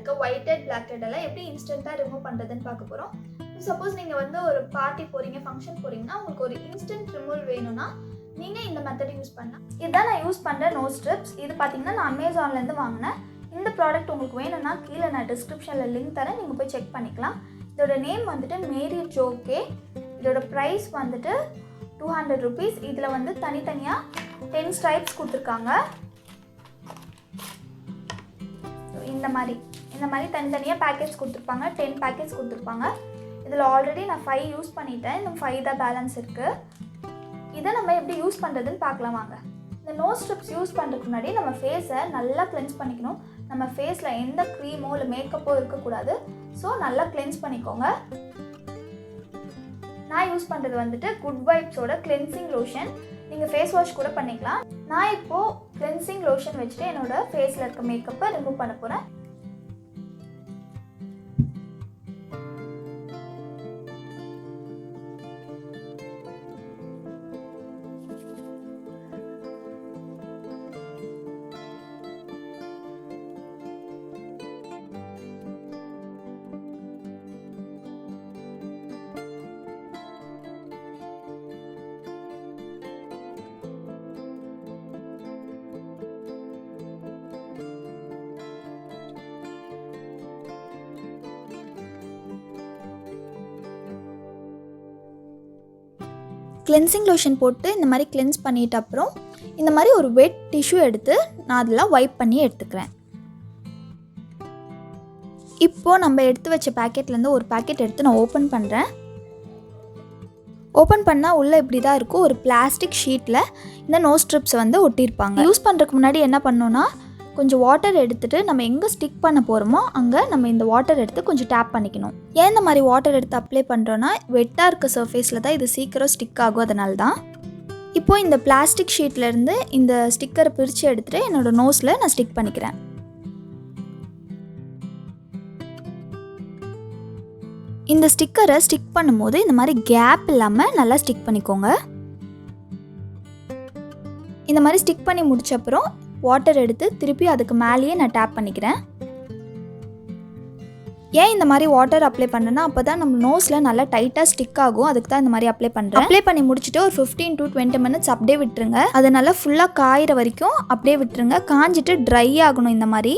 இருக்க whitehead blackhead எல்லாம் எப்படி இன்ஸ்டன்ட்டா ரிமூவ் பண்றதுன்னு பார்க்க போறோம். சப்போஸ் நீங்க வந்து ஒரு பார்ட்டி போறீங்க, ஃபங்க்ஷன் போறீங்கன்னா உங்களுக்கு ஒரு இன்ஸ்டன்ட் ரிமூவல் வேணும்னா நீங்க இந்த மெத்தட் யூஸ் பண்ணலாம். இதுதான் நான் யூஸ் பண்ற நோஸ் ஸ்ட்ரிப்ஸ். இது பாத்தீங்கன்னா நான் அமேசான்ல இருந்து வாங்கினேன். இந்த ப்ராடக்ட் உங்களுக்கு வேணும்னா கீழே நான் டிஸ்கிரிப்ஷன்ல லிங்க் தரேன், நீங்க போய் செக் பண்ணிக்கலாம். இதோட நேம் வந்துட்டு மேரி ஜோகே. இதோட பிரைஸ் வந்துட்டு 200 rupees. இதுல வந்து தனித்தனியா 10 ஸ்ட்ரைப்ஸ் கொடுத்துருக்காங்க. இந்த மாதிரி தனித்தனியா பேக்கெட்ஸ் கொடுத்துருப்பாங்க. 10 பேக்கெட்ஸ் கொடுத்துருப்பாங்க. இதில் ஆல்ரெடி நான் 5 யூஸ் பண்ணிட்டேன். இன்னும் 5 தான் பேலன்ஸ் இருக்குது. இதை நம்ம எப்படி யூஸ் பண்ணுறதுன்னு பார்க்கலாம் வாங்க. இந்த நோஸ் ஸ்ட்ரிப்ஸ் யூஸ் பண்ணுறதுக்கு முன்னாடி நம்ம ஃபேஸை நல்லா கிளென்ஸ் பண்ணிக்கணும். நம்ம ஃபேஸில் எந்த க்ரீமோ இல்லை மேக்கப்போ இருக்கக்கூடாது. ஸோ நல்லா கிளென்ஸ் பண்ணிக்கோங்க. நான் யூஸ் பண்ணுறது வந்துட்டு குட் வைப்ஸோட கிளென்சிங் லோஷன். நீங்கள் ஃபேஸ் வாஷ் கூட பண்ணிக்கலாம். நான் இப்போது கிளென்சிங் லோஷன் வச்சுட்டு என்னோடய ஃபேஸில் இருக்க மேக்கப்பை ரிமூவ் பண்ண போகிறேன். கிளென்சிங் லோஷன் போட்டு இந்த மாதிரி கிளென்ஸ் பண்ணிட்ட அப்புறம் இந்த மாதிரி ஒரு வெட் டிஷ்யூ எடுத்து நான் அதெல்லாம் வைப் பண்ணி எடுத்துக்கிறேன். இப்போது நம்ம எடுத்து வச்ச பேக்கெட்லேருந்து ஒரு பேக்கெட் எடுத்து நான் ஓப்பன் பண்ணுறேன். ஓப்பன் பண்ணால் உள்ளே இப்படி தான் இருக்கும். ஒரு பிளாஸ்டிக் ஷீட்டில் இந்த நோஸ் ஸ்ட்ரிப்ஸை வந்து ஒட்டியிருப்பாங்க. யூஸ் பண்ணுறதுக்கு முன்னாடி என்ன பண்ணோன்னா கொஞ்சம் வாட்டர் எடுத்துகிட்டு நம்ம எங்கே ஸ்டிக் பண்ண போகிறோமோ அங்கே நம்ம இந்த வாட்டர் எடுத்து கொஞ்சம் டேப் பண்ணிக்கணும். ஏன் இந்த மாதிரி வாட்டர் எடுத்து அப்ளை பண்ணுறோன்னா வெட்டாக இருக்க சர்ஃபேஸில் தான் இது சீக்கிரம் ஸ்டிக் ஆகும். அதனால தான். இப்போது இந்த பிளாஸ்டிக் ஷீட்லேருந்து இந்த ஸ்டிக்கரை பிரித்து எடுத்துகிட்டு என்னோடய நோஸில் நான் ஸ்டிக் பண்ணிக்கிறேன். இந்த ஸ்டிக்கரை ஸ்டிக் பண்ணும்போது இந்த மாதிரி கேப் இல்லாமல் நல்லா ஸ்டிக் பண்ணிக்கோங்க. இந்த மாதிரி ஸ்டிக் பண்ணி முடிச்ச அப்புறம் வாட்டர் எடுத்து திருப்பி அதுக்கு மேலேயே நான் டேப் பண்ணிக்கிறேன். ஏன் இந்த மாதிரி வாட்டர் அப்ளை பண்ணுறேன்னா அப்போ தான் நம்ம நோஸில் நல்லா டைட்டாக ஸ்டிக் ஆகும். அதுக்கு தான் இந்த மாதிரி அப்ளை பண்ணுறேன். அப்ளை பண்ணி முடிச்சுட்டு ஒரு 15 to 20 minutes அப்படியே விட்டுருங்க. அது நல்லா ஃபுல்லாக காயிற வரைக்கும் அப்படியே விட்டுருங்க. காஞ்சிட்டு ட்ரை ஆகணும் இந்த மாதிரி.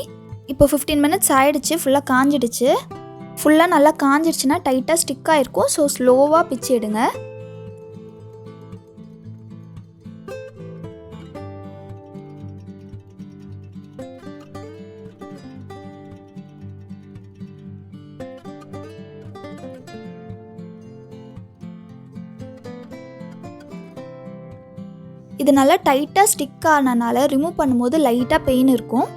இப்போ 15 minutes ஆகிடுச்சு. ஃபுல்லாக காஞ்சிடுச்சு. ஃபுல்லாக நல்லா காஞ்சிடுச்சுன்னா டைட்டாக ஸ்டிக் ஆகிருக்கும். ஸோ ஸ்லோவாக பிச்சு எடுங்க. இது நல்லா டைட்டாக ஸ்டிக் ஆனனால ரிமூவ் பண்ணும்போது லைட்டாக பெயின் இருக்கும்.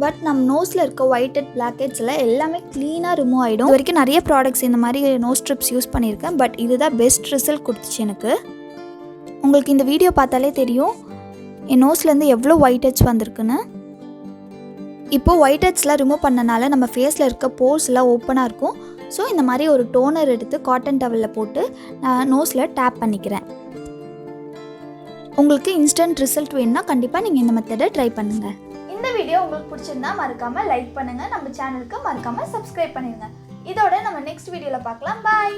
பட் நம்ம நோஸில் இருக்க whitehead blackheads எல்லாமே க்ளீனாக ரிமூவ் ஆகிடும். இது வரைக்கும் நிறைய ப்ராடக்ட்ஸ் இந்த மாதிரி நோஸ் ஸ்ட்ரிப்ஸ் யூஸ் பண்ணியிருக்கேன். பட் இதுதான் பெஸ்ட் ரிசல்ட் கொடுத்துச்சு எனக்கு. உங்களுக்கு இந்த வீடியோ பார்த்தாலே தெரியும் என் நோஸ்லேருந்து எவ்வளோ whiteheads வந்திருக்குன்னு. இப்போது whiteheadsலாம் ரிமூவ் பண்ணனால நம்ம ஃபேஸில் இருக்க போர்ஸ்லாம் ஓப்பனாக இருக்கும். ஸோ இந்த மாதிரி ஒரு டோனர் எடுத்து காட்டன் டவலில் போட்டு நான் நோஸில் டேப் பண்ணிக்கிறேன். உங்களுக்கு இன்ஸ்டன்ட் ரிசல்ட் வேணும்னா கண்டிப்பாக நீங்கள் இந்த மெத்தடை ட்ரை பண்ணுங்கள். இந்த வீடியோ உங்களுக்கு பிடிச்சிருந்தா மறக்காமல் லைக் பண்ணுங்கள். நம்ம சேனலுக்கு மறக்காமல் சப்ஸ்கிரைப் பண்ணிடுங்க. இதோட நம்ம நெக்ஸ்ட் வீடியோவில் பார்க்கலாம். பாய்.